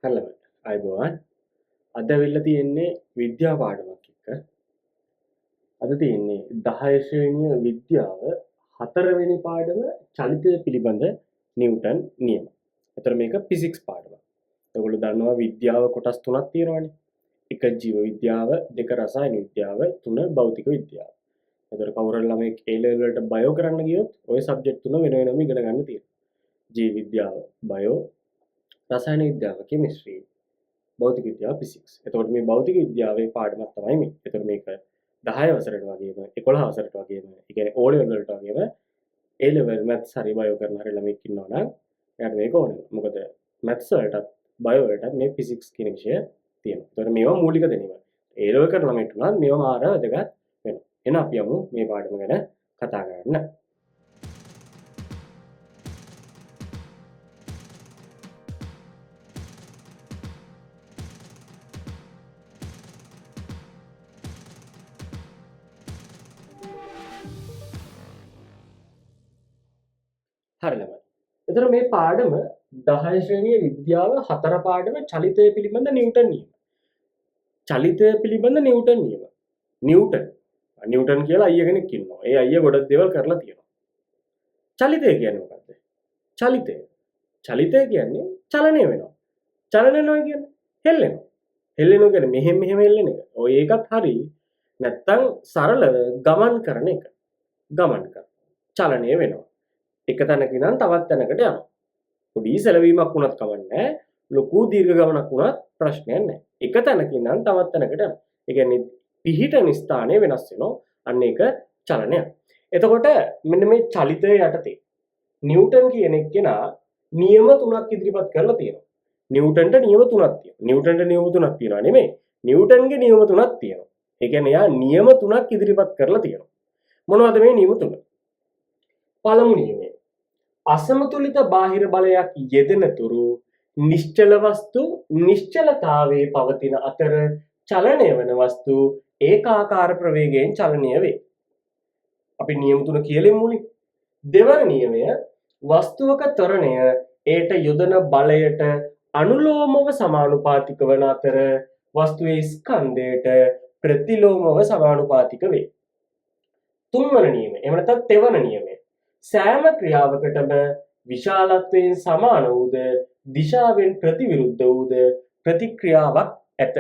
හරලම අයිබෝවන් අද වෙල්ල තියෙන්නේ විද්‍යා පාඩමක් එක්ක අද තියෙන්නේ 10 ශ්‍රේණිය විද්‍යාව 4 වෙනි පාඩම චලිතය පිළිබඳ නිව්ටන් නියම. ඒතර මේක ෆිසික්ස් පාඩමක්. ඔයගොල්ලෝ දන්නවා විද්‍යාව කොටස් තුනක් තියෙනවානේ. එක ජීව විද්‍යාව, දෙක රසායන විද්‍යාව, තුන භෞතික විද්‍යාව. ඒතර කවුරු හරි ළමෙක් A level වලට බයෝ කරන්න ගියොත් ওই සබ්ජෙක්ට් තුන වෙන වෙනම ඉගෙන ගන්න තියෙනවා. ජීව විද්‍යාව බයෝ, රසායන විද්‍යාව කෙමිස්ට්‍රි, භෞතික විද්‍යාව ෆිසික්ස්. එතකොට මේ භෞතික විද්‍යාවේ පාඩමක් තමයි මේ. එතකොට මේක 10 වසරට වගේම 11 වසරට වගේම, ඒ කියන්නේ O level වලට වගේම A level maths හරි බයෝ කරන හරි ළමෙක් ඉන්නවා නම් එයාට මේක ඕනේ. මොකද maths වලටත් බයෝ වලටත් මේ ෆිසික්ස් කියන විෂය තියෙනවා. එතකොට මේවා මූලික දැනීම. A level කරන ළමයිට උනත් මේවා මාර වැදගත් වෙනවා. එහෙනම් අපි යමු මේ පාඩම ගැන කතා කරන්න. හරිලම. එතකොට මේ පාඩම 10 ශ්‍රේණියේ විද්‍යාව 4 පාඩම චලිතය පිළිබඳ නිව්ටන් නියම. චලිතය පිළිබඳ නිව්ටන් නියම. නිව්ටන් කියලා අයියා කෙනෙක් ඉන්නවා. ඒ අයියා ගොඩක් දේවල් කරලා තියෙනවා. චලිතය කියන්නේ මොකක්ද? චලිතය කියන්නේ චලනය වෙනවා. චලනය වෙනවා කියන්නේ හෙල්ලෙනවා. හෙල්ලෙනවා කියන්නේ මෙහෙම හෙල්ලෙන එක. ඔය ඒකත් හරි. නැත්තම් සරලව ගමන් කරන එක. චලනය වෙනවා. එක තැනක ඉඳන් තවත් තැනකට යනවා. පොඩි සැලවීමක් වුණත් කමන්නේ ලොකු දීර්ඝ ගමනක් වුණත් ප්‍රශ්නයක් නැහැ. එක තැනක ඉඳන් තවත් තැනකට යනවා. ඒ කියන්නේ පිහිටන ස්ථානය වෙනස් වෙනවා. අන්න ඒක චලනයක්. එතකොට මෙන්න මේ චලිතය යටතේ නිව්ටන් කියන එක්කෙනා නියම තුනක් ඉදිරිපත් කරලා තියෙනවා. නිව්ටන්ට නියම තුනක් තියෙනවා නෙමෙයි. නිව්ටන්ගේ නියම තුනක් තියෙනවා. ඒ කියන්නේ යා නියම තුනක් ඉදිරිපත් කරලා තියෙනවා. මොනවද මේ නියම තුන? පළමු නියමය. අසමතුලිත බාහිර බලයක් යෙදෙන තුරු නිශ්චල වස්තු නිශ්චලතාවයේ පවතින අතර චලනය වන වස්තු ඒකාකාර ප්‍රවේගයෙන් චලනය වේ. අපි නියම තුන කියලෙමු මුලින්. දෙවන නියමය වස්තුවක ත්වරණය ඒට යොදන බලයට අනුලෝමව සමානුපාතික වන අතර වස්තුවේ ස්කන්ධයට ප්‍රතිලෝමව සමානුපාතික වේ. තුන්වන නියමය එහෙම නැත්නම් තෙවන නියමය සෑම ක්‍රියාවකටම විශාලත්වයෙන් සමාන වූද දිශාවෙන් ප්‍රතිවිරුද්ධ වූද ප්‍රතික්‍රියාවක් ඇත.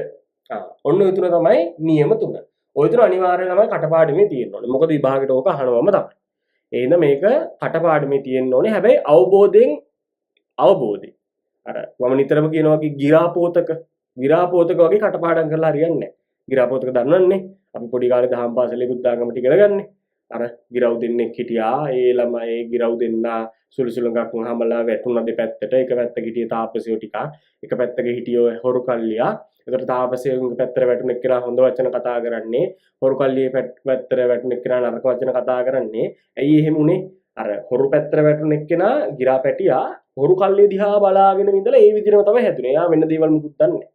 ඔන්න ඔය තුන තමයි නියම තුන. ඔය තුන අනිවාර්යයෙන්ම තමයි කටපාඩමේ තියෙන්න ඕනේ. මොකද විභාගයට ඕක අහනවම තමයි. එහෙනම් මේක කටපාඩමේ තියෙන්න ඕනේ. හැබැයි අවබෝධයෙන් අර මම නිතරම කියනවා කි ගිරාපෝතක වගේ කටපාඩම් කරලා හරියන්නේ නැහැ. ගිරාපෝතක දන්නවන්නේ. අපි පොඩි කාලේ දහම් පාසලේ බුද්ධාගමට ඉගෙන ගන්නේ. අර ගිරව් දෙන්නෙක් හිටියා. ඒ ළමයි ගිරව් දෙන්නා සුළුසුළුඟක් හමලා වැටුණා දෙපැත්තට. එක පැත්තක හිටිය තාපසයෝ ටිකක්. එක පැත්තක හිටියෝ හොරු කල්ලියා. ඒකට තාපසයෝගේ පැත්තට වැටුණ එක්කලා හොඳ වචන කතා කරන්නේ. හොරු කල්ලියේ පැත්තට වැටුණ එක්කලා නරක වචන කතා කරන්නේ. ඇයි එහෙම උනේ? අර හොරු පැත්තට වැටුණ එක්කෙනා ගිරා පැටියා හොරු කල්ලිය දිහා බලාගෙන ඉඳලා ඒ විදිහම තමයි හැදුනේ. එයා වෙන දේවල් මුකුත් දන්නේ නැහැ.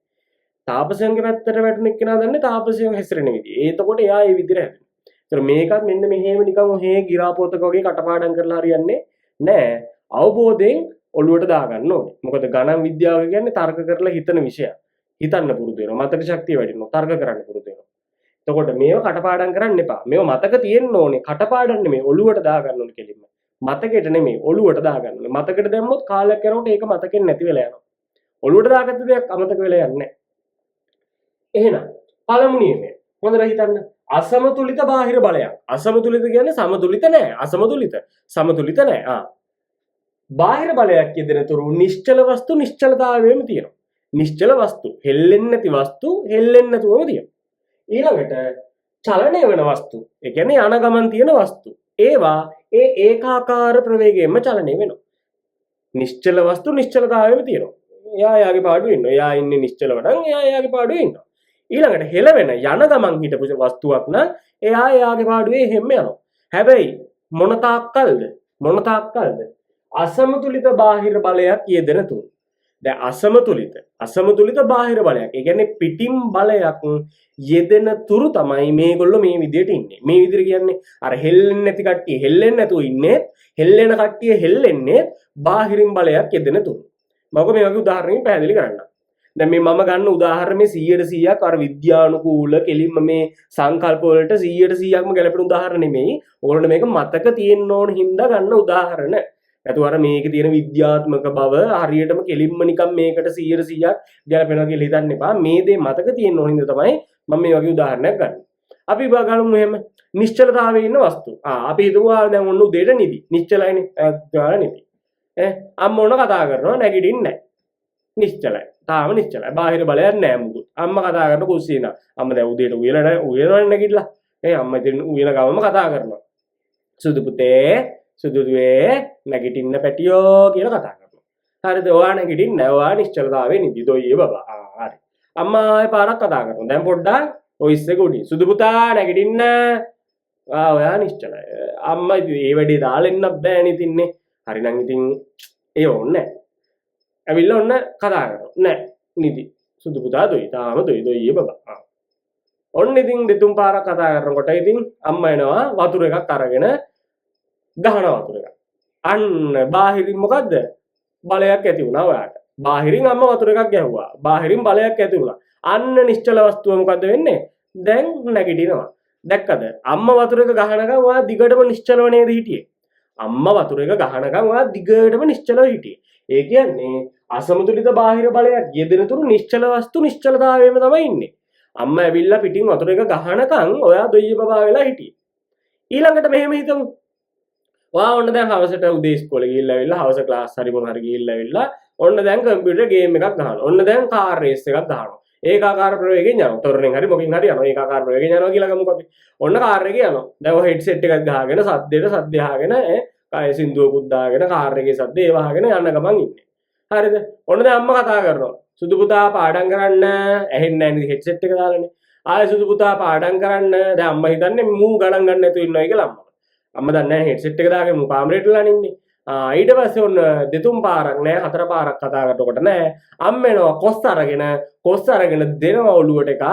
තාපසයන්ගේ පැත්තට වැටුණ එක්කෙනා දන්නේ තාපසයන් හැසිරෙන විදිහ. එතකොට එයා ඒ විදිහට හැදුනේ. ඒතර මේකත් මෙන්න මෙහෙම නිකන් ඔහේ ගිරාපෝතක වගේ කටපාඩම් කරලා හරියන්නේ නැහැ. අවබෝධයෙන් ඔළුවට දාගන්න ඕනේ. මොකද ගණන් විද්‍යාව කියන්නේ තර්ක කරලා හිතන විෂයක්. හිතන්න පුරුදු වෙනවා. මතක ශක්තිය වැඩිනවා. තර්ක කරන්න පුරුදු වෙනවා. එතකොට මේව කටපාඩම් කරන්න එපා. මේව මතක තියෙන්න ඕනේ. කටපාඩම් නෙමෙයි ඔළුවට දාගන්න ඕනේ කෙලින්ම. මතකෙට නෙමෙයි ඔළුවට දාගන්න ඕනේ. මතකෙට දැම්මොත් කාලයක් යනකොට ඒක මතකෙන් නැති වෙලා යනවා. ඔළුවට දාගත්ත දෙයක් අමතක වෙලා යන්නේ නැහැ. එහෙනම් පළමු නියමය. හොඳට හිතන්න. අසමතුලිත බාහිර බලයක්. අසමතුලිත කියන්නේ සමතුලිත නැහැ. සමතුලිත නැහැ. බාහිර බලයක් යෙදෙන තුරු නිශ්චල වස්තු නිශ්චලතාවයෙම තියෙනවා. නිශ්චල වස්තු හෙල්ලෙන්නේ නැති වස්තු හෙල්ලෙන්නේ නැතුවම තියෙනවා. ඊළඟට චලනය වෙන වස්තු. ඒ කියන්නේ යන ගමන් තියෙන වස්තු. ඒවා ඒකාකාර ප්‍රවේගයෙන්ම චලනය වෙනවා. නිශ්චල වස්තු නිශ්චලතාවයෙම තියෙනවා. එයා යාගේ පාඩුවේ ඉන්නවා. එයා ඉන්නේ නිශ්චලව නම් එයා යාගේ පාඩුවේ ඉන්නවා. ඊළඟට හෙලවෙන යන ගමන් හිටපු වස්තුවක් නම් එයා යාගේ පාඩුවේ හැම යනවා. හැබැයි මොන තාක්කල්ද අසමතුලිත බාහිර බලයක් යෙදෙන තුරු. දැන් අසමතුලිත බාහිර බලයක්. ඒ කියන්නේ පිටින් බලයක් යෙදෙන තුරු තමයි මේගොල්ලෝ මේ විදියට ඉන්නේ. මේ විදියට කියන්නේ අර හෙල්ලෙන්නේ නැති කට්ටිය හෙල්ලෙන්නේ නැතුව ඉන්නේ. හෙල්ලෙන කට්ටිය හෙල්ලෙන්නේ බාහිරින් බලයක් යෙදෙන තුරු. මම මේ වගේ උදාහරණයක් පැහැදිලි කරන්නම්. දැන් මේ මම ගන්න උදාහරණේ 100%ක් අර විද්‍යානුකූල කෙලින්ම මේ සංකල්ප වලට 100%ක්ම ගැලපෙන උදාහරණ නෙමෙයි. ඕගොල්ලන්ට මේක මතක තියෙන්න ඕන හින්දා ගන්න උදාහරණ. නැතුව අර මේකේ තියෙන විද්‍යාත්මක බව හරියටම කෙලින්ම නිකන් මේකට 100%ක් ගැලපෙනවා කියලා හිතන්න එපා. මේ දේ මතක තියෙන්න ඕන හින්දා තමයි මම මේ වගේ උදාහරණයක් ගන්න. අපි බලමු එහෙම නිශ්චලතාවයේ ඉන්න වස්තු. අපි හිතුවා දැන් ඔන්න උදේට නිදි. නිශ්චලයිනේ. ගාලා නිදි. අම්ම ඕන කතා කරනවා නැගිටින්නේ නැහැ. නිශ්චලයි. තාම නිශ්චලයි. බාහිර බලයක් නැහැ මුකුත්. අම්මා කතා කරන කුස්සිය නා. අම්මා දැන් උදේට උයනවා නැගිටලා. අම්මා ඉතින් උයන ගමම කතා කරනවා. සුදු පුතේ, සුදු දුවේ නැගිටින්න පැටියෝ කියලා කතා කරනවා. හරිද? ඔයා නැගිටින්නේ නැහැ. ඔයා නිශ්චලතාවයේ නිදි. දොයියේ බබා. හරි. අම්මා ආයෙ පාරක් කතා කරනවා. දැන් පොඩ්ඩක් ඔයිස් එක උඩින්. සුදු පුතා නැගිටින්න. ඔයා නිශ්චලයි. අම්මා ඉතින් ඒ වැඩේ දාලා ඉන්න බෑනේ ඉතින්නේ. හරි නම් ඉතින් ඒ ඕනේ නැහැ. ඇවිල්ලා ඔන්න කතා කරනවා. නෑ නිදි. සුදු පුතා දොයි. තාම දොයියේ බබා. ඔන්න ඉතින් දෙතුන් පාරක් කතා කරනකොට ඉතින් අම්මා එනවා වතුර එකක් අරගෙන ගහන වතුර එකක්. අන්න බාහිරින් මොකද්ද? බලයක් ඇති වුණා ඔයාට. බාහිරින් අම්මා වතුර එකක් ගැහුවා. බාහිරින් බලයක් ඇති වුණා. අන්න නිශ්චල වස්තුව මොකද්ද වෙන්නේ? දැන් නැගිටිනවා. දැක්කද? අම්මා වතුර එක ගහනකම් ඔයා දිගටම නිශ්චලව නේද හිටියේ? අම්මා වතුර එක ගහනකම් ඔයා දිගටම නිශ්චලව හිටියේ. ඒ කියන්නේ අසමතුලිත බාහිර බලයක් යෙදෙන තුරු නිශ්චල වස්තු නිශ්චලතාවයේම තමයි ඉන්නේ. අම්මා ඇවිල්ලා පිටින් වතුර එක ගහනකම් ඔයා දොයිය බබා වෙලා හිටියේ. ඊළඟට මෙහෙම හිතමු. ඔයා ඔන්න දැන් හවසට උදේ ඉස්කෝලේ ගිහිල්ලා ඇවිල්ලා හවස ක්ලාස් හරි මොන හරි ගිහිල්ලා ඇවිල්ලා ඔන්න දැන් කම්පියුටර් ගේම් එකක් ගහනවා. ඔන්න දැන් කාර් රේස් එකක් ගහනවා. ඒකාකාර ප්‍රවේගයෙන් යනවා. තොරණෙන් හරි මොකකින් හරි යනවා. ඒකාකාර ප්‍රවේගයෙන් යනවා කියලා ගමුකෝ අපි. ඔන්න කාර් එකේ යනවා. දැන් ඔය හෙඩ්සෙට් එකක් ගහගෙන සද්ද අහගෙන කය සින්දුවකුත් දාගෙන කාර් එකේ සද්ද ඒව අහගෙන යන ගමන් ඉන්නේ. හරිද? ඔන්න දැන් අම්මා කතා කරනවා. සුදු පුතා පාඩම් කරන්න. ඇහෙන්නේ නැහැ නේද හෙඩ්සෙට් එක දාලානේ. ආයෙ සුදු පුතා පාඩම් කරන්න. දැන් අම්මා හිතන්නේ මූ ගණන් ගන්න නැතුව ඉන්නවා කියලා අම්මා. අම්මා දන්නේ නැහැ හෙඩ්සෙට් එක දාගෙන මූ කාමරේටලා ඉන්නේ. ඊට පස්සේ ඔන්න දෙතුන් පාරක් නෑ හතර පාරක් කතා කරනකොට නෑ අම්මා එනවා කොස් අරගෙන දෙනවා ඔළුවට එක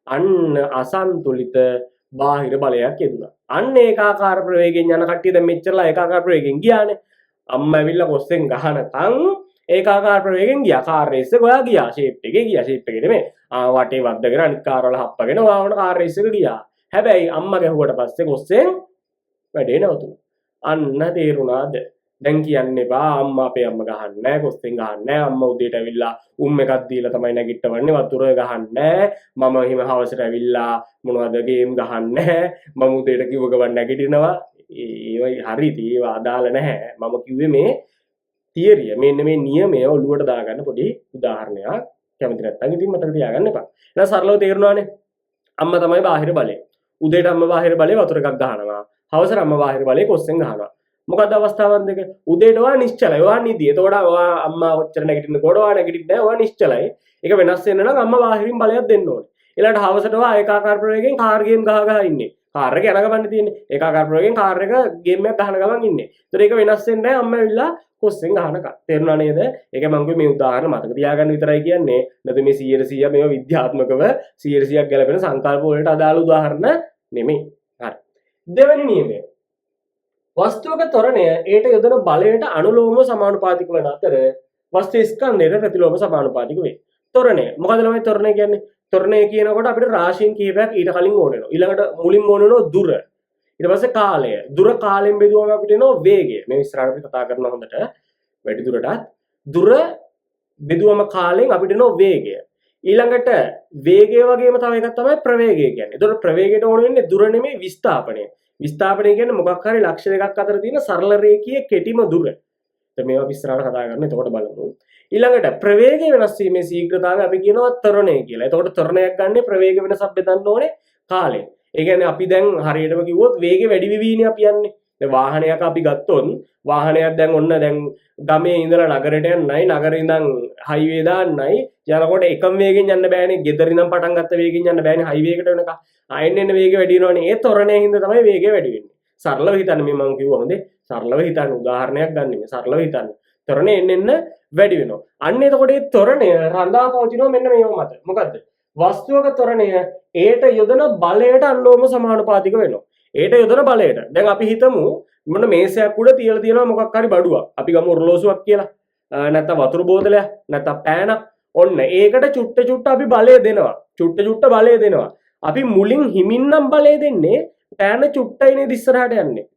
අන්න අසන්තුලිත බාහිර බලයක් එදුණා. අන්න ඒකාකාර ප්‍රවේගයෙන් යන කට්ටිය දැන් මෙච්චරලා ඒකාකාර ප්‍රවේගයෙන් ගියානේ. අම්මා ඇවිල්ලා කොස්සෙන් ගහනකම් ඒකාකාර ප්‍රවේගයෙන් ගියා. කාර් රේස් එක ඔයා ගියා. ෂේප් එකේ ගියා. ෂේප් එකේ නෙමෙයි. වටේ වද්දගෙන අනිත් කාර් වල හප්පගෙන ඔයා වුණ කාර් රේස් එක ගියා. හැබැයි අම්මා ගැහුවට පස්සේ කොස්සෙන් වැඩේ නවතුණා. අන්න තේරුණාද? දැන් කියන්න එපා අම්මා අපේ අම්මා ගහන්නේ නැහැ කොස්තෙන් ගහන්නේ නැහැ අම්මා උදේට ඇවිල්ලා එකක් දීලා තමයි නැගිටවන්නේ වතුර ගහන්නේ නැහැ මම එහෙම හවසට ඇවිල්ලා මොනවද ගේම් ගහන්නේ නැහැ මම උදේට කිව්ව ගමන් නැගිටිනවා ඒවයි හරිද ඒවා අදාළ නැහැ මම කිව්වේ මේ තියරිය මෙන්න මේ නියමය ඔළුවට දාගන්න පොඩි උදාහරණයක් කැමති නැත්නම් ඉතින් මතක තියාගන්න එපා එහෙනම් සරලව තේරුණානේ අම්මා තමයි බාහිර බලය උදේට අම්මා බාහිර බලය වතුර එකක් ගහනවා හවසට අම්මා බාහිර බලය කොස්තෙන් ගහනවා මොකද අවස්ථාවන් දෙක උදේට ඔයා නිශ්චලයි ඔයා නිදි එතකොට ඔයා අම්මා ඔච්චර නැගිටිනකොට ඔයා නැගිටින්නේ නැහැ ඔයා නිශ්චලයි ඒක වෙනස් වෙන්න නම් අම්මා බාහිරින් බලයක් දෙන්න ඕනේ ඊළඟට හවසට ඔයා ඒකාකාර ප්‍රවේගයෙන් කාර් ගේම් ගහ ඉන්නේ කාර් එක යන ගමන් තියෙන්නේ ඒකාකාර ප්‍රවේගයෙන් කාර් එක ගේම් එකක් ගහන ගමන් ඉන්නේ ඒතර ඒක වෙනස් වෙන්නේ නැහැ අම්මා ඇවිල්ලා කොස්සෙන් ගහනකම් තේරුණා නේද ඒක මම කිව්වේ මේ උදාහරණ මතක තියාගන්න විතරයි කියන්නේ නැත්නම් මේ 100% මේවා විද්‍යාත්මකව 100% ගැලපෙන සංකල්ප වලට අදාළ උදාහරණ නෙමෙයි හරි දෙවෙනි නියමය වස්තුවක ත්වරණය ඒට යොදන බලයට අනුලෝම සමානුපාතික වන අතර වස්තු ස්කන්ධයට ප්‍රතිලෝම සමානුපාතික වේ. ත්වරණය මොකද ළමයි ත්වරණය කියන්නේ? ත්වරණය කියනකොට අපිට රාශීන් කිහිපයක් ඊට කලින් ඕන වෙනවා. ඊළඟට මුලින්ම ඕන වෙනවා දුර. ඊට පස්සේ කාලය. දුර කාලයෙන් බෙදුවම අපිට එනවා වේගය. මේ ඉස්සරහට අපි කතා කරනවා හොඳට වැඩි දුරටත්. දුර බෙදුවම කාලයෙන් අපිට එනවා වේගය. ඊළඟට වේගය වගේම තව එකක් තමයි ප්‍රවේගය කියන්නේ. ඒතකොට ප්‍රවේගයට ඕන වෙන්නේ දුර නෙමෙයි විස්ථාපනය. විස්ථාපනය කියන්නේ මොකක් හරි ලක්ෂණ එකක් අතර තියෙන සරල රේඛීය කෙටිම දුර. දැන් මේවා විස්තරාට කතා කරන්න. එතකොට බලමු. ඊළඟට ප්‍රවේගය වෙනස් වීමේ ශීඝ්‍රතාවය අපි කියනවා ත්වරණය කියලා. එතකොට ත්වරණයක් ගන්න ප්‍රවේග වෙනසක් බෙදන්න ඕනේ කාලය. ඒ කියන්නේ අපි දැන් හරියටම කිව්වොත් වේගෙ වැඩි වෙවිනේ අපි යන්නේ. දැන් වාහනයක් අපි ගත්තොත් වාහනයක් දැන් ඔන්න දැන් ගමේ ඉඳලා නගරයට යන්නයි නගරේ ඉඳන් හයිවේ දාන්නයි යනකොට එකම වේගෙන් යන්න බෑනේ. ගෙදර ඉඳන් පටන් ගත්ත වේගෙන් යන්න බෑනේ හයිවේ එකට වෙනකම්. ආයෙත් එන්න වේගය වැඩි වෙනවනේ. ඒ ත්වරණයෙන් හින්දා තමයි වේගය වැඩි වෙන්නේ. සරලව හිතන්න මේ මම කිව්වා හොඳේ. සරලව හිතන්න උදාහරණයක් ගන්න මේ. සරලව හිතන්න. ත්වරණය එන්න වැඩි වෙනවා. අන්න එතකොට මේ ත්වරණය රඳා පවතිනවා මෙන්න මේව මත. මොකද්ද? වස්තුවක ත්වරණය ඒට යොදන බලයට අනුලෝම සමානුපාතික වෙනවා. ඒට යොදන බලයට. දැන් අපි හිතමු මොන මේසයක් උඩ තියලා තියෙනවා මොකක් හරි බඩුවක්. අපි ගමු ඔරලෝසුවක් කියලා. නැත්නම් වතුර බෝතලයක්, නැත්නම් පෑනක්. ඔන්න ඒකට චුට්ට අපි බලය දෙනවා. චුට්ට බලය දෙනවා. අපි මුලින් හිමින්නම් බලය දෙන්නේ පෑන චුට්ටයිනේ ඉස්සරහට යන්නේ.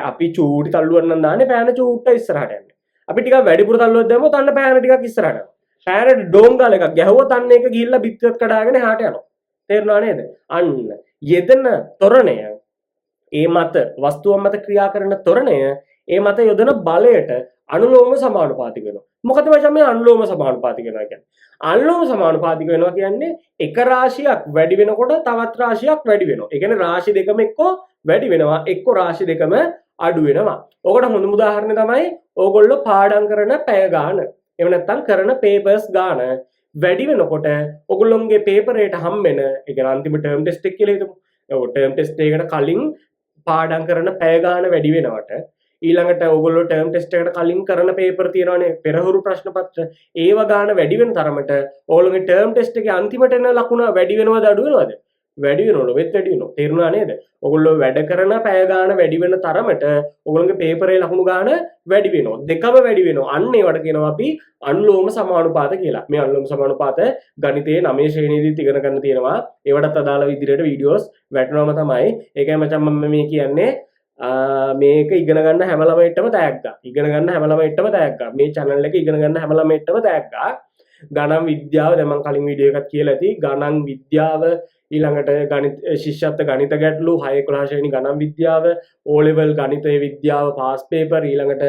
අපි චූටි තල්ලුවක් නම් දාන්නේ පෑන චූට්ට ඉස්සරහට යන්නේ. අපි ටිකක් වැඩිපුර තල්ලුවක් දැම්මොත් අන්න පෑන ටිකක් ඉස්සරහට යනවා. පෑනට ඩෝංගාල එකක් ගැහුවොත් අන්න ඒක ගිහිල්ලා බිත්තියත් කඩාගෙන එහාට යනවා. තේරුණා නේද? අන්න යෙදෙන තොරණය ඒ මත වස්තුව මත ක්‍රියා කරන තොරණය ඒ මත යොදන බලයට අනුලෝම සමානුපාතික වෙනවා. මොකද මචං මේ අනුලෝම සමානුපාතික වෙනවා කියන්නේ? අනුලෝම සමානුපාතික වෙනවා කියන්නේ එක රාශියක් වැඩි වෙනකොට තවත් රාශියක් වැඩි වෙනවා. ඒ කියන්නේ රාශි දෙකම එක්ක වැඩි වෙනවා, එක්ක රාශි දෙකම අඩු වෙනවා. ඔකට හොඳම උදාහරණය තමයි ඕගොල්ලෝ පාඩම් කරන පැය ගාන. එහෙම නැත්නම් කරන පේපර්ස් ගාන වැඩි වෙනකොට ඔයගොල්ලොන්ගේ පේපර් එකට හම්බෙන ඒ කියන්නේ අන්තිම ටර්ම් ටෙස්ට් එක කියලා හිතමු. ඔය ටර්ම් ටෙස්ට් එකකට කලින් පාඩම් කරන පැය ගාන වැඩි වෙනවට ඊළඟට ඔයගොල්ලෝ ටර්ම් ටෙස්ට් එකට කලින් කරන පේපර් තියෙනවානේ පෙරහුරු ප්‍රශ්න පත්‍ර ඒව ගාන වැඩි වෙන තරමට ඔයගොල්ලෝගේ ටර්ම් ටෙස්ට් එකේ අන්තිමට එන ලකුණ වැඩි වෙනවද අඩු වෙනවද? වැඩි වෙනවලු වෙත් වැඩි වෙනවා. තේරුණා නේද? ඔයගොල්ලෝ වැඩ කරන පැය ගාන වැඩි වෙන තරමට ඔයගොල්ලෝගේ පේපරේ ලකුණු ගාන වැඩි වෙනවා. දෙකම වැඩි වෙනවා. අන්න ඒවට කියනවා අපි අනුලෝම සමානුපාත කියලා. මේ අනුලෝම සමානුපාත ගණිතයේ 9 ශ්‍රේණියේදීත් ඉගෙන ගන්න තියෙනවා. ඒවටත් අදාළ විදිහට වීඩියෝස් වැටෙනවම තමයි. ඒකයි මචං මම මේ කියන්නේ මේක ඉගෙන ගන්න හැම ළමයිටම තෑග්ගා. ඉගෙන ගන්න හැම ළමයිටම තෑග්ගා. මේ channel එක ඉගෙන ගන්න හැම ළමයිටම තෑග්ගා. ගණන් විද්‍යාව දැන් මම කලින් වීඩියෝ එකක් කියලා ඇති. ගණන් විද්‍යාව ඊළඟට ගණිත ශිෂ්‍යත්ව ගණිත ගැටලු 6 11 ශ්‍රේණි ගණන් විද්‍යාව O level ගණිතයේ විද්‍යාව පාස් පේපර් ඊළඟට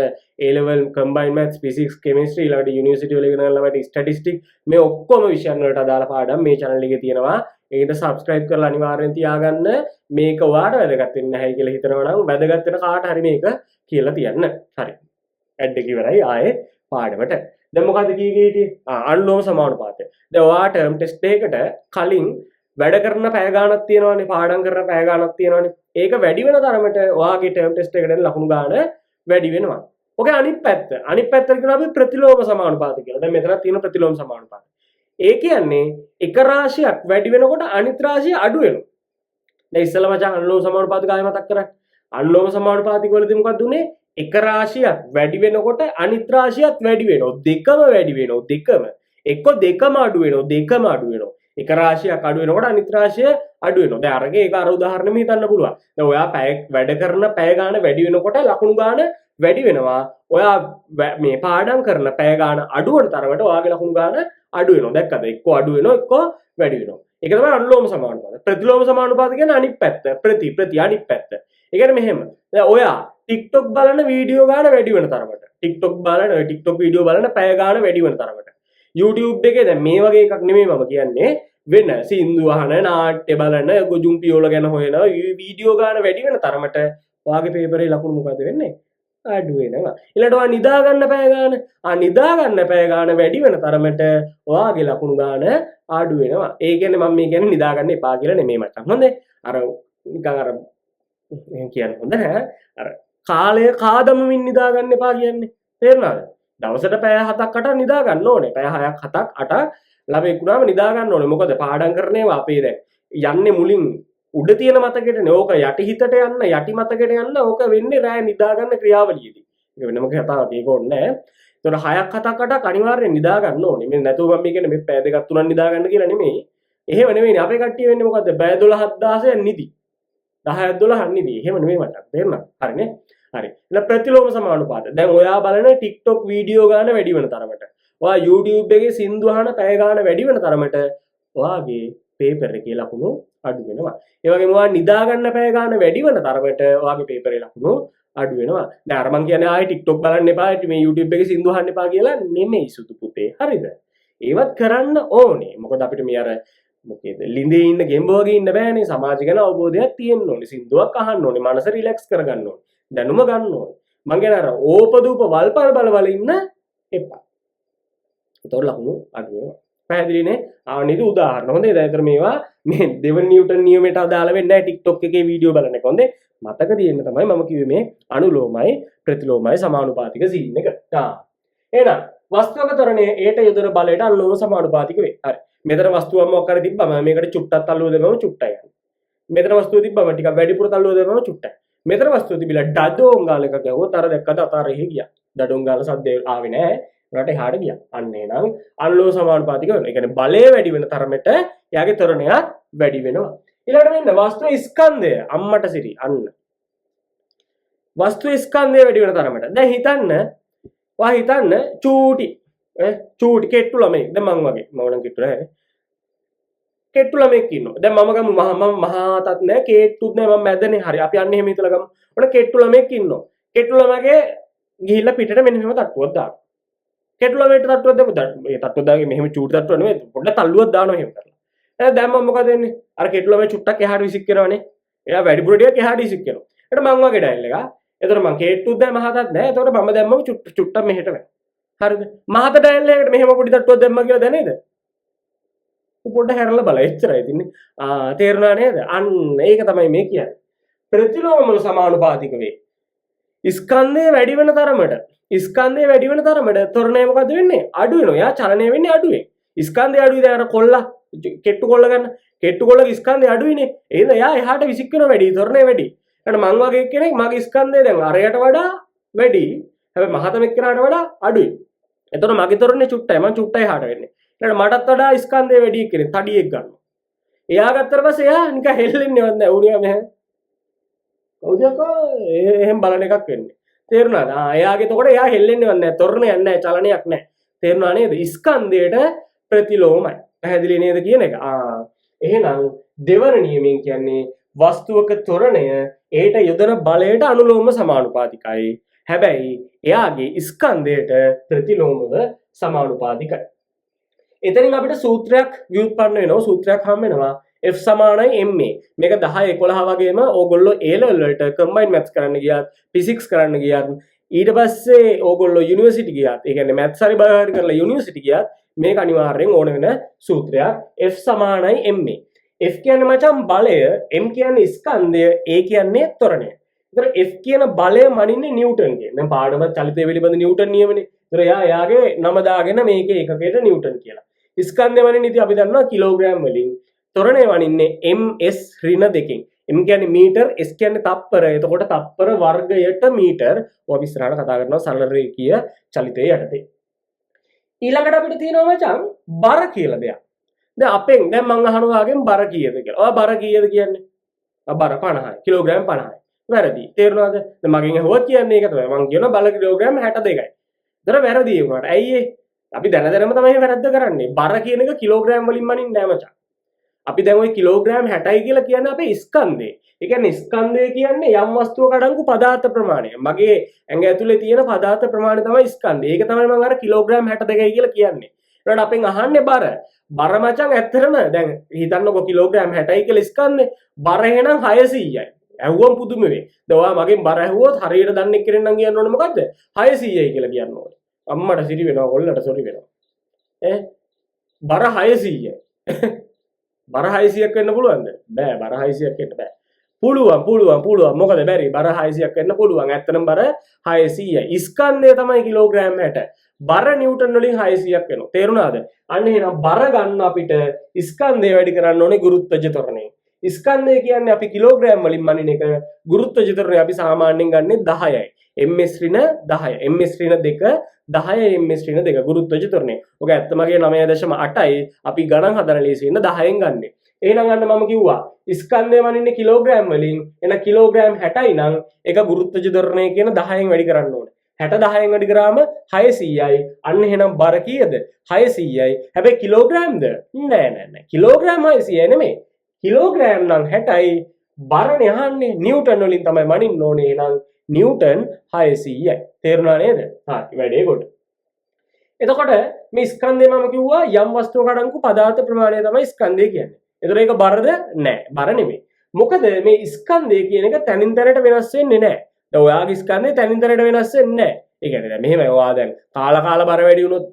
A level combined maths physics chemistry ඊළඟට යුනිවර්සිටි වල ඉගෙන ගන්න ළමයිට statistics මේ ඔක්කොම විෂයන් වලට අදාළ පාඩම් මේ channel එකේ තියෙනවා. ඒකට subscribe කරලා අනිවාර්යෙන් තියාගන්න. මේක ඔයාලට වැදගත් වෙන්නේ නැහැ කියලා හිතනවා නම් වැදගත් වෙන කාට හරි මේක කියලා තියන්න. හරි. ඇඩ් එක ඉවරයි ආයේ පාඩමට. දැන් මොකද්ද කීකේ හිටියේ? අනුලෝම සමානුපාතය. දැන් ඔයා ටර්ම් ටෙස්ට් එකකට කලින් වැඩ කරන පැය ගාණක් තියෙනවානේ පාඩම් කරන පැය ගාණක් තියෙනවානේ. ඒක වැඩි වෙන තරමට ඔයාගේ ටර්ම් ටෙස්ට් එකට ලකුණු ගාණ වැඩි වෙනවා. ඔකේ අනිත් පැත්ත. අනිත් පැත්තට කියනවා අපි ප්‍රතිලෝම සමානුපාත කියලා. දැන් මෙතන තියෙන ප්‍රතිලෝම සමානුපාත. ඒ කියන්නේ එක රාශියක් වැඩි වෙනකොට අනිත් රාශිය අඩු වෙනවා. දැන් ඉස්සෙල්ලා මචං අනුලෝම සමානුපාතික ආයෙ මතක් කරගන්න. අනුලෝම සමානුපාතික වලදී මොකක්ද උනේ? එක රාශියක් වැඩි වෙනකොට අනිත් රාශියත් වැඩි වෙනවා. දෙකම වැඩි වෙනවා. දෙකම. එක්ක දෙකම අඩු වෙනවා. දෙකම අඩු වෙනවා. එක රාශියක් අඩු වෙනකොට අනිත් රාශිය අඩු වෙනවා. දැන් අරගේ ඒක අර උදාහරණෙම හිතන්න පුළුවන්. දැන් ඔයා පැය වැඩ කරන පැය ගාන වැඩි වෙනකොට ලකුණු ගාන වැඩි වෙනවා. ඔයා මේ පාඩම් කරන පැය ගාන අඩු වෙන තරමට ඔයාගේ ලකුණු ගාන අඩු වෙනවා. දැක්කද? එක්ක අඩු වෙනවා එක්ක වැඩි වෙනවා. ඒක තමයි අනුලෝම සමානුපාත. ප්‍රතිලෝම සමානුපාත කියන්නේ අනිත් පැත්ත. ප්‍රති අනිත් පැත්ත. ඒ කියන්නේ මෙහෙම. දැන් ඔයා TikTok බලන වීඩියෝ ගාන වැඩි වෙන තරමට. TikTok වීඩියෝ බලන පැය ගාන වැඩි වෙන තරමට. YouTube එකේ දැන් මේ වගේ එකක් නෙමෙයි මම කියන්නේ වෙන සින්දු අහන නාට්‍ය බලන ගොජුම් පියෝල ගැන හොයන වීඩියෝ ගාන වැඩි වෙන තරමට ඔයාගේ පේපරේ ලකුණු මොකද වෙන්නේ? අඩු වෙනවා. ඊළඟට ඔයා නිදා ගන්න පැය ගාන නිදා ගන්න පැය ගාන වැඩි වෙන තරමට ඔයාගේ ලකුණු ගාන අඩු වෙනවා. ඒ කියන්නේ මම මේ කියන්නේ නිදා ගන්න එපා කියලා නෙමෙයි මචං. හොඳේ? අර නිකන් අර එහෙම කියන්න හොඳ නැහැ. අර කාලය කාදමමින් නිදා ගන්න එපා කියන්නේ. තේරුණාද? දවසට පැය 7ක් 8ක් නිදා ගන්න ඕනේ. පැය 6ක් 7ක් 8ක් ළමෙක් වුණාම නිදා ගන්න ඕනේ. මොකද පාඩම් කරනේවා අපේ දැන් යන්නේ මුලින් උඩ තියෙන මතකෙටනේ. ඕක යටි හිතට යන්න යටි මතකෙට යන්න ඕක වෙන්නේ රෑ නිදා ගන්න ක්‍රියාවලියේදී. ඒක වෙනම කතාවක්. ඒක ඕනේ නැහැ. ඒතකොට 6ක් 7ක් 8ක් අනිවාර්යෙන් නිදා ගන්න ඕනේ. මේ නැතුව මම කියන්නේ මේ පැය දෙකක් තුනක් නිදා ගන්න කියලා නෙමෙයි. එහෙම නෙමෙයිනේ. අපේ කට්ටිය වෙන්නේ මොකද්ද? පැය 12 16 නිදි. 10ක් 12ක් නිදි. එහෙම නෙමෙයි මචං. තේරුණාද? හරිනේ. හරි. එළ ප්‍රතිලෝම සමානුපාත. දැන් ඔයා බලන TikTok වීඩියෝ ගාන වැඩි වෙන තරමට. ඔයා YouTube එකේ සින්දු අහන පැය ගාන වැඩි වෙන තරමට ඔයාගේ පේපර් එකේ ලකුණු අඩු වෙනවා. ඒ වගේම ඔයා නිදා ගන්න පැය ගාන වැඩි වෙන තරමට ඔයාගේ පේපරේ ලකුණු අඩු වෙනවා. දැන් අර මං කියන්නේ ආයේ TikTok බලන්න එපා, මේ YouTube එකේ සින්දු අහන්න එපා කියලා නෙමෙයි සුදු පුතේ. හරිද? ඒවත් කරන්න ඕනේ. මොකද අපිට මේ අර මොකේද ලිඳේ ඉන්න ගෙම්බෝ වගේ ඉන්න බෑනේ. සමාජ ගැන අවබෝධයක් තියෙන්න ඕනේ. සින්දුවක් අහන්න ඕනේ. මනස රිලැක්ස් කරගන්න ඕනේ. දැනුම ගන්න ඕනේ. මං කියන අර ඕපදූප වල්පල් බල ඉන්න එපා. ඒතොර ලකුණු අඩු වෙනවා. පැහැදිලිනේ? ආනිදි උදාහරණ. හොඳේ. දැන් ඒතර මේවා මේ දෙවන නිව්ටන් නියමයට අදාළ වෙන්නේ නැහැ TikTok එකේ වීඩියෝ බලන එක. හොඳේ. මතක තියෙන්න තමයි මම කිව්වේ මේ අනුලෝමයි ප්‍රතිලෝමයි සමානුපාතික සීන් එක. එහෙනම් වස්තුවක තරණයේ ඒට යොදන බලයට අනුලෝම සමානුපාතික වේ. හරි. මෙතන වස්තුවක් මොකක් කරේ තිබ්බම මේකට චුට්ටක් තල්ලුව දෙපම චුට්ටයි යන්නේ. මෙතන වස්තුව තිබ්බම ටිකක් වැඩිපුර තල්ලුව දෙපම චුට්ටයි. මෙතන වස්තුව තිබිලා ඩඩෝංගාල එක ගැහුවොත් අර දැක්කද අතාරෙහි ගියා. ඩඩෝංගාල සද්දේ ආවේ නැහැ. උනාට එහාට ගියා. අන්න එහෙනම් අනුලෝම සමානුපාතික වෙනවා. ඒ කියන්නේ බලය වැඩි වෙන තරමට එයාගේ ත්වරණයත් වැඩි වෙනවා. ඊළඟට මෙන්න වස්තු ස්කන්ධය අම්මට සිරි අන්න. වස්තු ස්කන්ධය වැඩි වෙන තරමට. දැන් හිතන්න චූටි කෙට්ටු ළමෙක්. දැන් මං වගේ මම නම් කෙට්ටු නැහැ. කෙට්ටු ළමෙක් ඉන්නවා. දැන් මම ගමු මම මහාතත් නැහැ කෙට්ටුත් නැහැ මම මැදනේ. හරි අපි අන්න එහෙම හිතලා ගමු. ඔන්න කෙට්ටු ළමෙක් ඉන්නවා. කෙට්ටු ළමගේ ගිහිල්ලා පිටට මෙන්න මෙහෙම තට්ටුවක් දානවා. කෙට්ටු ළමයට තට්ටුවක් දාපු මේ තට්ටුව දාගේ මෙහෙම චූටි තට්ටුවක් නෙමෙයි පොඩ්ඩක් තල්ලුවක් දානවා එහෙම කරලා. දැන් මම මොකද වෙන්නේ? අර කෙට්ටු ළමයි චුට්ටක් එහාට විසික් කරනවානේ. එයා වැඩිපුර ටිකක් එහාට විසික් කරනවා. ඊට මං වගේ ඩයල් එක. එතකොට මං කෙට්ටුත් නැහැ මහතත් නැහැ. එතකොට මම දැම්මම චුට්ටක් මෙහෙට වෙනවා. හරිද? මහත ඩයල් එකකට මෙහෙම පොඩි තට්ටුවක් දැම්මා කියලා දැනේද? පොඩ්ඩක් හැරලා බලන්න එච්චරයි තින්නේ. තේරුණා නේද? අන්න ඒක තමයි මේ කියන්නේ. ප්‍රතිලෝමවල සමානුපාතික වේ. ස්කන්ධය වැඩි වෙන තරමට ත්වරණය මොකද වෙන්නේ? අඩු වෙනවා. යා චලනය වෙන්නේ අඩුවෙන්. ස්කන්ධය අඩුයි දැන් අර කොල්ලා කෙට්ටු කොල්ල ගන්න. කෙට්ටු කොල්ලගේ ස්කන්ධය අඩුයිනේ. එහෙනම් යා එහාට විසික් වෙනවා වැඩි. ත්වරණය වැඩි. ඊට මං වගේ කෙනෙක් මගේ ස්කන්ධය දැන් අරයට වඩා වැඩි. හැබැයි මහතම එක්කනට වඩා අඩුයි. එතකොට මගේ ත්වරණය චුට්ටයි. මං චුට්ටයි එහාට වෙන්නේ. ඊට මටත් වඩා ස්කන්ධය වැඩි කෙනෙක් තඩියෙක් ගන්නවා. එයා ගත්තට පස්සේ එයා නිකන් හෙල්ලෙන්නේවත් නැහැ. උණියා මෙහෙ. කවුදකෝ එහෙම බලන එකක් වෙන්නේ. තේරුණාද? එයාගේ එතකොට එයා හෙල්ලෙන්නේවත් නැහැ. ත්වරණයක් නැහැ, චලනයක් නැහැ. තේරුණා නේද? ස්කන්ධයට ප්‍රතිලෝමයි. පැහැදිලි නේද කියන එක? එහෙනම් දෙවන නියමයෙන් කියන්නේ වස්තුවක ත්වරණය ඒට යොදන බලයට අනුලෝම සමානුපාතිකයි. හැබැයි එයාගේ ස්කන්ධයට ප්‍රතිලෝමව සමානුපාතිකයි. එතනින් අපිට සූත්‍රයක් ව්‍යුත්පන්න වෙනවා. සූත්‍රයක් හම් වෙනවා. F සමානයි MA. මේක 10 11 වගේම ඕගොල්ලෝ A level වලට combined maths කරන්න ගියත්, physics කරන්න ගියත්, ඊට පස්සේ ඕගොල්ලෝ යුනිවර්සිටි ගියත්, ඒ කියන්නේ maths හරි බය හරි කරලා යුනිවර්සිටි ගියත් මේක අනිවාර්යෙන් ඕන වෙන සූත්‍රයක්. F සමානයි MA. F කියන්නේ මචං බලය, M කියන්නේ ස්කන්ධය, A කියන්නේ ත්වරණය. ඒතර F කියන බලය මනින්නේ නිව්ටන්ගේ. දැන් පාඩම චලිතය පිළිබඳ නිව්ටන් නියමනේ. ඒතර එයාගේ නම දාගෙන මේකේ එකකයට නිව්ටන් කියලා. ස්කන්ධය වනින්නේ ඉතින් අපි දන්නවා කිලෝග්‍රෑම් වලින්. ත්වරණය වනින්නේ ms ඍණ දෙකෙන්. m කියන්නේ මීටර්, s කියන්නේ තප්පර. එතකොට තප්පර වර්ගයට මීටර්. ඔය අපි ඉස්සරහට කතා කරනවා සරල රේඛීය චලිතයේ යටතේ. ඊළඟට අපිට තියෙනවා මචං බර කියලා දෙයක්. දැන් මම අහනවා ආගෙන් බර කීයද කියලා. ඔය බර කීයද කියන්නේ? බර 50යි. කිලෝග්‍රෑම් 50යි. වැරදි. තේරුණාද? දැන් මගෙන් අහුවා කියන්නේ ඒක තමයි. මම කියනවා බල කිලෝග්‍රෑම් 62යි. දර වැරදි ඒ වුණාට. ඇයි ඒ? අපි දැනදැනම තමයි වැරද්ද කරන්නේ. බර කියන එක කිලෝග්‍රෑම් වලින් මනින්නේ නැහැ මචං. අපි දැන් ওই කිලෝග්‍රෑම් 60යි කියලා කියන්නේ අපේ ස්කන්ධය. ඒ කියන්නේ ස්කන්ධය කියන්නේ යම් වස්තුවක අඩංගු පදාර්ථ ප්‍රමාණය. මගේ ඇඟ ඇතුලේ තියෙන පදාර්ථ ප්‍රමාණය තමයි ස්කන්ධය. ඒක තමයි මම අර කිලෝග්‍රෑම් 62යි කියලා කියන්නේ. ඊට අපෙන් අහන්නේ බර. බර මචං ඇත්තටම දැන් හිතන්නකො කිලෝග්‍රෑම් 60යි කියලා ස්කන්ධය. බර එහෙනම් 600යි. ඇහුවම පුදුම වෙයි. දැන් ඔයා මගෙන් බර ඇහුවොත් හරියට දන්නේ කෙනෙක් නම් කියන්න ඕනේ මොකද්ද? 600යි කියලා කියන්න ඕනේ. අම්මට සිරි වෙනවා කොල්ලට සොරි වෙනවා. බර 600යි. බර 600ක් වෙන්න පුළුවන්ද? බෑ බර 600ක් වෙන්න බෑ. පුළුවන්. මොකද බැරි බර 600ක් වෙන්න පුළුවන්. ඇත්තටම බර 600යි. ස්කන්ධය තමයි කිලෝග්‍රෑම් 60. බර නිව්ටන් වලින් 600ක් වෙනවා. තේරුණාද? අන්න එහෙනම් බර ගන්න අපිට ස්කන්ධය වැඩි කරන්න ඕනේ ගුරුත්වජ ත්වරණය. ස්කන්ධය කියන්නේ අපි කිලෝග්‍රෑම් වලින් මනින එක. ගුරුත්වජ ත්වරණය අපි සාමාන්‍යයෙන් ගන්නේ 10යි. ms ඍණ 10. ms ඍණ 2 10 ms ඍණ 2 ගුරුත්වජ ත්වරණය. ඔක ඇත්තමගේ 9.8යි. අපි ගණන් හදන ලේසි වෙන 10න් ගන්නෙ. එහෙනම් අන්න මම කිව්වා ස්කන්ධය වනින්නේ කිලෝග්‍රෑම් වලින්. එන කිලෝග්‍රෑම් 60යි නම් ඒක ගුරුත්වජ ත්වරණය කියන 10න් වැඩි කරන්න ඕනේ. 60 10න් වැඩි කරාම 600යි. අන්න එහෙනම් බර කීයද? 600යි. හැබැයි කිලෝග්‍රෑම්ද? නෑ. කිලෝග්‍රෑම් 600යි නෙමෙයි. කිලෝග්‍රෑම් නම් 60යි. බරනේ අහන්නේ නිව්ටන් වලින් තමයි මනින්න ඕනේ. එහෙනම් නිව්ටන් 600යි. තේරුණා නේද? හරි වැඩේ කොට. එතකොට මේ ස්කන්ධය මම කිව්වා යම් වස්තුවක අඩංගු පදාර්ථ ප්‍රමාණය තමයි ස්කන්ධය කියන්නේ. එතකොට ඒක බරද? නෑ. බර නෙමෙයි. මොකද මේ ස්කන්ධය කියන එක තනින් තනට වෙනස් වෙන්නේ නෑ. දැන් ඔයාගේ ස්කන්ධය තනින් තනට වෙනස් වෙන්නේ නෑ. ඒ කියන්නේ දැන් මෙහෙමයි ඔයා දැන් කාලා බර වැඩි වුණොත්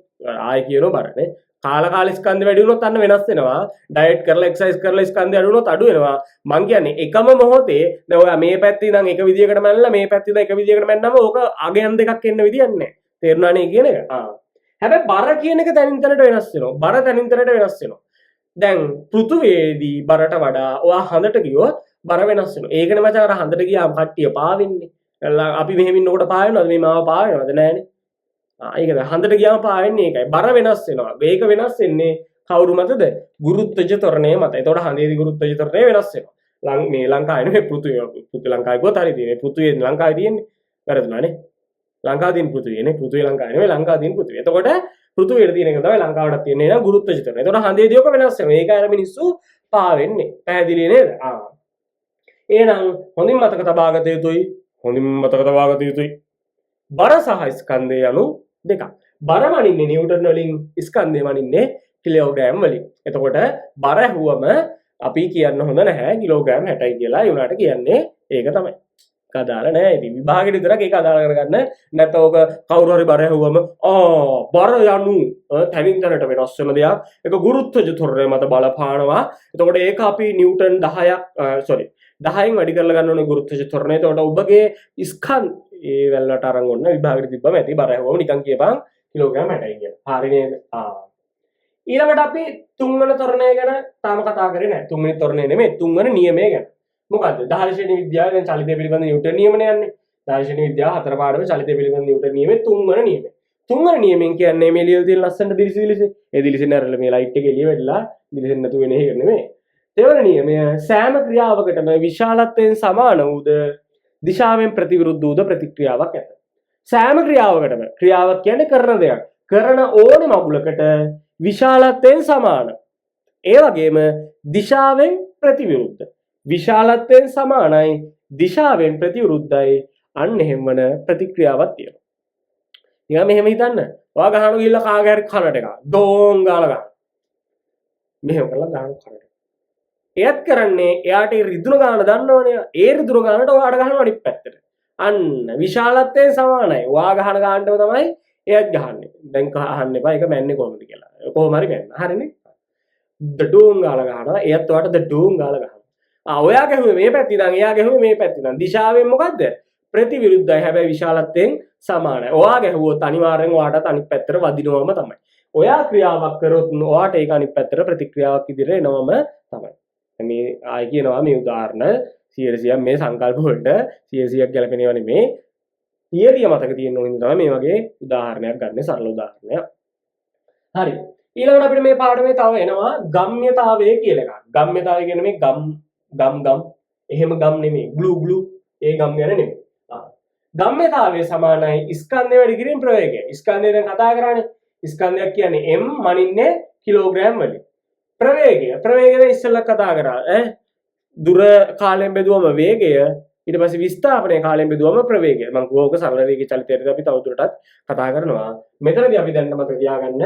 ආයෙ කියනවා බරනේ. කාලා ස්කන්ධ වැඩි වුණොත් අන්න වෙනස් වෙනවා. ඩයට් කරලා එක්සර්සයිස් කරලා ස්කන්ධය අඩු වුණොත් අඩු වෙනවා. මං කියන්නේ එකම මොහොතේ දැන් ඔයා මේ පැත්තේ ඉඳන් එක විදියකට මැනලා මේ පැත්තේ ඉඳන් එක විදියකට මැන්නම ඕක අගයන් දෙකක් එන්න විදියක් නැහැ. තේරුණානේ කියන එක? හැබැයි බර කියන එක තනින් තනට වෙනස් වෙනවා. බර තනින් තනට වෙනස් වෙනවා. දැන් පෘථුවියේදී බරට වඩා ඔයා හඳට ගියොත් බර වෙනස් වෙනවා. ඒකනේ මචං අර හඳට ගියාම කට්ටිය පාවෙන්නේ. අපි මෙහෙම ඉන්නකොට පාවෙනවද? මේ මාව පාවෙනවද? නෑනේ. ඒකද හන්දට ගියාම පාවෙන්නේ ඒකයි. බර වෙනස් වෙනවා. වේග වෙනස් වෙන්නේ කවුරු මතද? ගුරුත්වජ ත්වරණය මත. එතකොට හන්දේදී ගුරුත්වජ ත්වරණය වෙනස් වෙනවා. මේ ලංකාවේ නෙමෙයි පෘථිවිය ලංකාවේ ගොත හරි තියෙන්නේ. පෘථිවිය ලංකාවේ තියෙන්නේ. වැරදුනානේ. ලංකාවේ තියෙන පෘථිවියනේ. පෘථිවිය ලංකාවේ නෙමෙයි ලංකාවේ තියෙන පෘථිවිය. එතකොට පෘථිවියට තියෙන එක තමයි ලංකාවටත් තියෙන්නේ නේද? ගුරුත්වජ ත්වරණය. එතකොට හන්දේදී ඔක වෙනස් වෙනවා. ඒක අර මිනිස්සු පාවෙන්නේ. පැහැදිලි නේද? එහෙනම් හොඳින් මතක තබා ගත යුතුයි. හොඳින් මතක තබා ගත යුතුයි. බර සහ ස්කන්ධය යනු දෙකක්. බර මනින්නේ නිව්ටන් වලින්, ස්කන්ධය මනින්නේ කිලෝග්‍රෑම් වලින්. එතකොට බර ඇහුවම අපි කියන්න හොඳ නැහැ කිලෝග්‍රෑම් 60යි කියලා. ඒ උනාට කියන්නේ ඒක තමයි. අදාළ නැහැ. ඉතින් විභාගෙට විතරක් ඒක අදාළ කරගන්න. නැත්නම් ඕක කවුරු හරි බර ඇහුවම බර යනු තැනින් තැනට වෙනස් වෙන දෙයක්. ඒක ගුරුත්වජ ත්වරණය මත බලපානවා. එතකොට ඒක අපි නිව්ටන් 10න් වැඩි කරලා ගන්න ඕනේ ගුරුත්වජ ත්වරණය. එතකොට ඔබගේ ස්කන්ධ ඒ වැල්ලට අරන් ඔන්න විභාගෙට තිබ්බම ඇති බර ඇහුවම නිකන් කියපන් කිලෝග්‍රෑම් 60යි කියලා. හරි නේද? ඊළඟට අපි තුන්වෙනි ත්වරණය ගැන තාම කතා කරේ නැහැ. තුන්වෙනි ත්වරණය නෙමෙයි තුන්වෙනි නියමය ගැන. මොකද්ද? දාර්ශනික විද්‍යාවේ දැන් චලිතය පිළිබඳ නිව්ටන් නියමනේ යන්නේ. දාර්ශනික විද්‍යාව හතර පාඩමේ චලිතය පිළිබඳ නිව්ටන් නියමේ තුන්වෙනි නියමය. තුන්වෙනි නියමෙන් කියන්නේ මේ ලියලා තියෙන ලස්සනට දිලිසි. ඒ දිලිසෙන් අරලා මේ ලයිට් එක එළිය වෙලා දිලිසෙන් නැතු වෙන එක නෙමෙයි. දෙවන නියමය සෑම ක්‍රියාවකටම විශාලත්වයෙන් සමාන වූද දිශාවෙන් ප්‍රතිවිරුද්ධ වූද ප්‍රතික්‍රියාවක් ඇත. සෑම ක්‍රියාවකටම ක්‍රියාවක් කියන්නේ කරන දෙයක්. කරන ඕනේ මගුලකට විශාලත්වයෙන් සමාන. ඒ වගේම දිශාවෙන් ප්‍රතිවිරුද්ධ. විශාලත්වයෙන් සමානයි දිශාවෙන් ප්‍රතිවිරුද්ධයි. අන්න එහෙම වන ප්‍රතික්‍රියාවක් තියෙනවා. නිකන් මෙහෙම හිතන්න. ඔයා ගහන ගිහලා කාගේ හරි කනට එක ඩෝං ගාලා ගන්න. මෙහෙම කරලා ගහන කනට. එයත් කරන්නේ එයාට ඒ රිදුන ගාන දන්නවනේ. ඒ රිදුන ගානට ඔයාට ගහනවා අනිත් පැත්තට. අන්න විශාලත්වයෙන් සමානයි. ඔයා ගහන ගානටම තමයි එයත් ගහන්නේ. දැන් අහන්න එපා ඒක මැන්නේ කොහොමද කියලා. කොහොම හරි මැන්න. හරිනේ. ඩෝං ගාලා ගහනවා. එයත් ඔයාට ඩෝං ගාලා ගහනවා. ඔයා ගැහුවේ මේ පැත්ත ඉඳන් එයා ගැහුවේ මේ පැත්ත ඉඳන්. දිශාවෙන් මොකද්ද? ප්‍රතිවිරුද්ධයි. හැබැයි විශාලත්වයෙන් සමානයි. ඔයා ගැහුවොත් අනිවාර්යෙන් ඔයාටත් අනිත් පැත්තට වදිනවම තමයි. ඔයා ක්‍රියාවක් කරොත් ඔයාට ඒක අනිත් පැත්තට ප්‍රතික්‍රියාවක් ඉදිරියට එනවම තමයි. මේ ආයි කියනවා මේ උදාහරණ 100% මේ සංකල්ප වලට 100% ගැලපෙනව නෙමේ. තියරිය මතක තියෙන්න ඕනේ තමයි මේ වගේ උදාහරණයක් ගන්න සරල උදාහරණයක්. හරි. ඊළඟට අපිට මේ පාඩමේ තව එනවා ගම්ම්‍යතාවය කියලා එකක්. ගම්ම්‍යතාවය කියන්නේ මේ ගම් එහෙම ගම් නෙමෙයි. ග්ලු ඒ ගම් ගැන නෙමෙයි. ගම්ම්‍යතාවය සමානයි ස්කන්ධය වැඩි කිරීම ප්‍රවේගය. ස්කන්ධය දැන් කතා කරන්නේ. ස්කන්ධයක් කියන්නේ m මනින්නේ කිලෝග්‍රෑම් වලින්. ප්‍රවේගය ඉස්සෙල්ලා කතා කරා. දුර කාලයෙන් බෙදුවම වේගය ඊට පස්සේ විස්ථාපනය කාලයෙන් බෙදුවම ප්‍රවේගය. මම කෝක සරල වේගී චලිතයේදී අපි තවදුරටත් කතා කරනවා. මෙතනදී අපි දැන් මතක තියාගන්න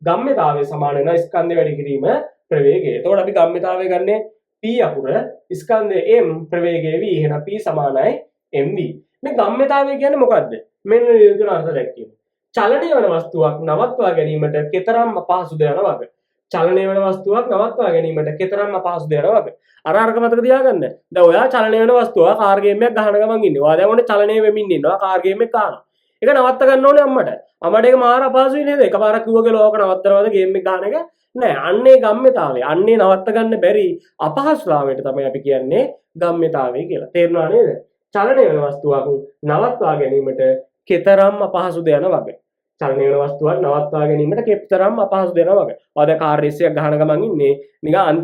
ගම්ම්‍යතාවය සමාන වෙනවා ස්කන්ධය වැඩි කිරීම ප්‍රවේගය. එතකොට අපි ගම්ම්‍යතාවය ගන්නේ p අකුර ස්කන්ධය m ප්‍රවේගය v. එහෙනම් p සමානයි mv. මේ ගම්ම්‍යතාවය කියන්නේ මොකද්ද? මෙන්න විදිහට අර්ථ දැක්කේ. චලනය වන වස්තුවක් නවත්වා ගැනීමට කෙතරම් අපහසුද යන වගේ. චලනය වන වස්තුවක් නවත්වා ගැනීමට කෙතරම් අපහසුද යන වගේ. අරක මතක තියාගන්න. දැන් ඔයා චලනය වෙන වස්තුවක් කාර් ගේම් එකක් ගහන ගමන් ඉන්නේ. ඔයා දැන් ඔන්නේ චලනය වෙමින් ඉන්නවා කාර් ගේම් එකක් ගන්නවා. ඒක නවත්ත ගන්න ඕනේ අම්මට. අම්මට ඒක මාර අපහසුයි නේද? එකපාරක් කිව්වගේ ලෝක නවත්තනවාද ගේම් එක ගහන එක? නෑ. අන්නේ ගම්ම්‍යතාවය. අන්නේ නවත්ත ගන්න බැරි අපහසුතාවයට තමයි අපි කියන්නේ ගම්ම්‍යතාවය කියලා. තේරුණා නේද? චලනය වෙන වස්තුවක් නවත්වා ගැනීමට කෙතරම් අපහසුද යන වගේ. චලනය වෙන වස්තුවක් නවත්වා ගැනීමට කෙතරම් අපහසුද යන වගේ. ඔය දැන් කාර් රේස් එකක් ගහන ගමන් ඉන්නේ. නිකන්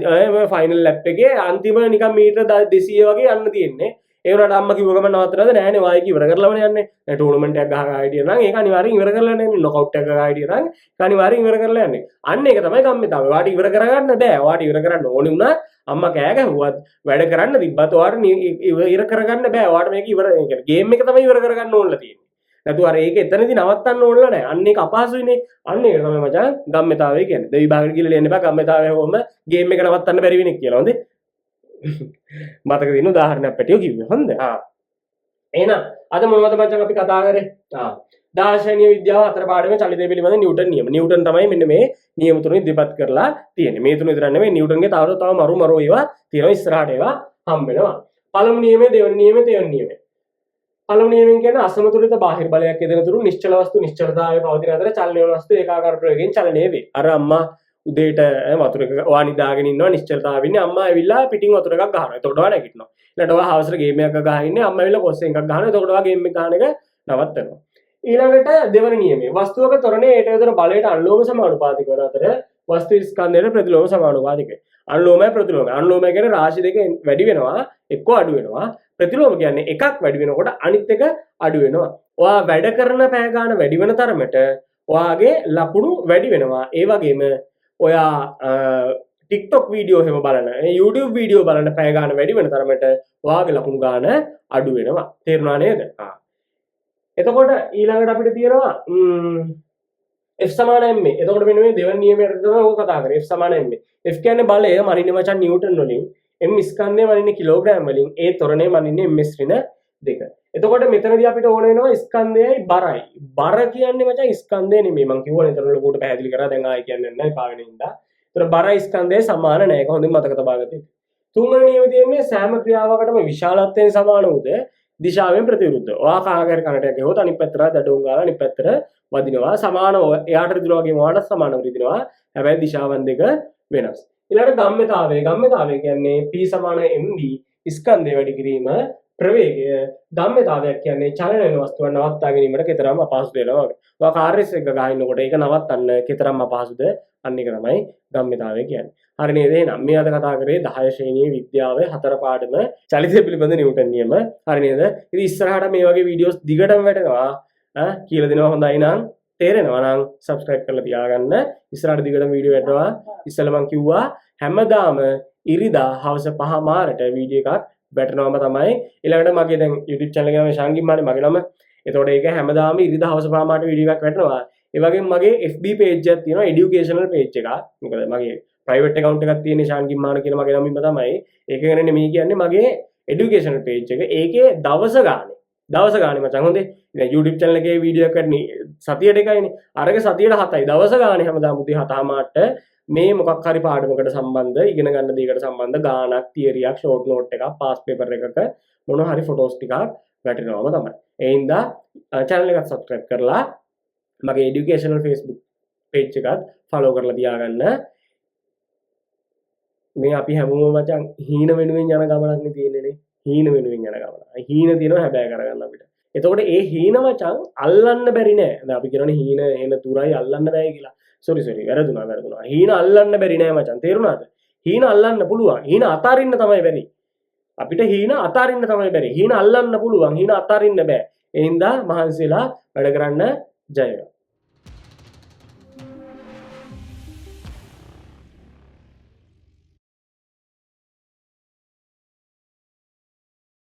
ෆයිනල් ලැප් එකේ අන්තිම නිකන් මීටර 200 වගේ යන්න තියෙන්නේ. ඒ වුණාට අම්මා කිව්ව ගමන් නවත්තනද නෑනේ වායි ඉවර කරලාමනේ යන්නේ. දැන් ටූර්නමන්ට් එකක් ගහලා හිටියා නම් ඒක අනිවාර්යෙන් ඉවර කරලා යන්නේ. නොකවුට් එකක් ගහලා හිටියා නම් ඒක අනිවාර්යෙන් ඉවර කරලා යන්නේ. අන්න ඒක තමයි ගම්ම්‍යතාවය. වාට ඉවර කරගන්න බෑ. වාට ඉවර කරන්න ඕනේ වුණා අම්මා කෑ ගැහුවත් වැඩ කරන්න තිබ්බත් වාට ඉවර කරගන්න බෑ. වාට මේක ඉවර කියන්නේ ගේම් එක තමයි ඉවර කරගන්න ඕනලා තියෙන්නේ. නැතු අර ඒක එතනදී නවත්තන්න ඕනලා නැහැ. අන්න ඒක අපහසුයිනේ. අන්න ඒක තමයි මචං ගම්ම්‍යතාවය කියන්නේ. දෙවි භාගයට ගිහලා ලියන්න එපා ගම්ම්‍යතාවය වොම ගේම් එක නවත්තන්න බැරි වෙන්නේ කියලා. හොඳේ. මතක තියෙන උදාහරණයක් පැටියෝ කිව්වේ. හොඳ. එහෙනම් අද මොනවද මචං අපි කතා කරේ? දාර්ශනික විද්‍යාව හතර පාඩමේ චලිතය පිළිබඳ නිව්ටන් නියම. නිව්ටන් තමයි මෙන්න මේ නියම තුන ඉදිරිපත් කරලා තියෙන්නේ. මේ තුන විතර නෙමෙයි නිව්ටන්ගේ තව මරු ඒවා තියෙනවා ඉස්සරහට ඒවා හම්බ වෙනවා. පළමු නියමය, දෙවෙනි නියමය, තෙවෙනි නියමය. පළමු නියමයෙන් කියන්නේ අසමතුලිත බාහිර බලයක් යෙදෙන තුරු නිශ්චල වස්තු නිශ්චලතාවයේ පවතින අතර චලනය වන වස්තු ඒකාකාර ප්‍රවේගයෙන් චලනය වේ. අර අම්මා උදේට වතුර එක ඔයා නිදාගෙන ඉන්නවා නිශ්චලතාවය ඉන්නේ අම්මා ඇවිල්ලා පිටින් වතුර එකක් ගහනවා. එතකොට ඔයා නැගිටිනවා. ඊළඟට ඔයා හවසට ගේම් එකක් ගහගෙන ඉන්නේ අම්මා ඇවිල්ලා කොස් එකක් ගහනවා. එතකොට ඔයා ගේම් එක ගහන එක නවත්තනවා. ඊළඟට දෙවන නියමය වස්තුවක තොරණේ ඒට යොදන බලයට අනුලෝම සමානුපාතික වන අතර වස්තු ස්කන්ධයට ප්‍රතිලෝම සමානුපාතිකයි. අනුලෝමයි ප්‍රතිලෝමයි. අනුලෝමය කියන්නේ රාශි දෙක වැඩි වෙනවා එක්ක අඩු වෙනවා. ප්‍රතිලෝම කියන්නේ එකක් වැඩි වෙනකොට අනිත් එක අඩු වෙනවා. ඔයා වැඩ කරන පැය ගන්න වැඩි වෙන තරමට ඔයාගේ ලකුණු වැඩි වෙනවා. ඒ වගේම ඔයා TikTok වීඩියෝ එහෙම බලන YouTube වීඩියෝ බලන පැය ගන්න වැඩි වෙන තරමට ඔයාගේ ලකුණු ගන්න අඩු වෙනවා. තේරුණා නේද? එතකොට ඊළඟට අපිට තියෙනවා F සමාන ma. එතකොට මෙන්න මේ දෙවන නියමයට තමයි ඕක කතා කරන්නේ. F සමාන ma. F කියන්නේ බලය මනින්නේ මචං නිව්ටන් වලින්. m ස්කන්ධය මනින්නේ කිලෝග්‍රෑම් වලින්. ඒ ත්වරණය මනින්නේ ms ඍණ 2. එතකොට මෙතනදී අපිට ඕන වෙනවා ස්කන්ධයයි බරයි. බර කියන්නේ මචං ස්කන්ධය නෙමෙයි. මම කිව්වනේ එතන ලොකුට පැහැදිලි කරා. දැන් ආයෙ කියන්නේ නැහැ කාවෙන හින්දා. ඒතර බර ස්කන්ධය සමාන නැහැ. ඒක හොඳින් මතක තබා ගන්න. තුන්වෙනි නියමය තියෙන්නේ සෑම ක්‍රියාවකටම විශාලත්වයෙන් සමාන වූද දිශාවෙන් ප්‍රතිවිරුද්ධ. ඔයා කාගේර කනට ගියොත් අනිත් පැත්තට දඩුවම් ගාලා අනිත් පැත්තට වදිනවා. සමානව එයාට රිදෙනවා වගේම ඔයාට සමානව රිදෙනවා. හැබැයි දිශාවන් දෙක වෙනස්. ඊළඟට ගම්ම්‍යතාවය. ගම්ම්‍යතාවය කියන්නේ P සමාන mv ස්කන්ධය වැඩි කිරීම ප්‍රවේගය. ගම්ම්‍යතාවයක් කියන්නේ චලන වෙන වස්තුවක් නවත්තා ගැනීමට කතරම් අපහසු වෙනවා වගේ. ඔයා කාර් රේස් එක ගහිනකොට ඒක නවත්තන්න කතරම් අපහසුද? අන්න ඒක තමයි ගම්ම්‍යතාවය කියන්නේ. හරි නේද? එහෙනම් මේ අද කතා කරේ 10 ශ්‍රේණියේ විද්‍යාවේ 4 පාඩම චලිතය පිළිබඳ නිව්ටන් නියම. හරි නේද? ඉතින් ඉස්සරහට මේ වගේ වීඩියෝස් දිගටම වැටෙනවා. කියලා දෙනවා හොඳයි නම් තේරෙනවා නම් subscribe කරලා තියාගන්න. ඉස්සරහට දිගටම වීඩියෝ වැටෙනවා. ඉස්සෙල්ලා මම කිව්වා හැමදාම ඉරිදා හවස 5 මාරට වීඩියෝ එකක් වැටෙනවම තමයි. ඊළඟට මගේ දැන් YouTube channel එක නම ශාන්ගිම්මානේ මගේ නම. එතකොට ඒක හැමදාම ඉරිදා හවස 5 මාරට වීඩියෝ එකක් වැටෙනවා. ඒ වගේම මගේ FB page එකක් තියෙනවා educational page එකක්. මොකද මගේ private account එකක් තියෙන ශාන්ගිම්මාන කියන මගේ නමින්ම තමයි. ඒක ගැනනේ මේ කියන්නේ මගේ educational page එක. ඒකේ දවස ගානේ මචං හොඳේ. දැන් YouTube channel එකේ වීඩියෝ එකක් කරන්නේ සතියට එකයිනේ. අරගේ සතියට 7යි. දවස ගානේ හැමදාම උදේ 7 මාට මේ මොකක් හරි පාඩමකට සම්බන්ධ ඉගෙන ගන්න දේකට සම්බන්ධ ගානක් තියරියක් ෂෝට් නෝට් එකක් පාස් පේපර් එකක මොන හරි ෆොටෝස් ටිකක් වැටෙනවම තමයි. ඒ හින්දා channel එකත් subscribe කරලා මගේ educational Facebook page එකත් follow කරලා තියාගන්න. මේ අපි හැමෝම මචං හීන වෙනුවෙන් යන ගමනක් නේ තියෙන්නේ. හීන වෙනුවෙන් යන ගමන. හීන තියෙනවා හැබැයි කරගන්න අපිට. එතකොට ඒ හීන මචං අල්ලන්න බැරි නෑ. දැන් අපි කියනවනේ හීන එන තුරයි අල්ලන්න බෑ කියලා. සෝරි වැරදුනා. හීන අල්ලන්න බැරි නෑ මචං. තේරුණාද? හීන අල්ලන්න පුළුවන්. හීන අතාරින්න තමයි බැරි. අපිට හීන අතාරින්න තමයි බැරි. හීන අල්ලන්න පුළුවන්. හීන අතාරින්න බෑ. ඒ හින්දා මහන්සිලා වැඩ කරන්න ජය වේවා.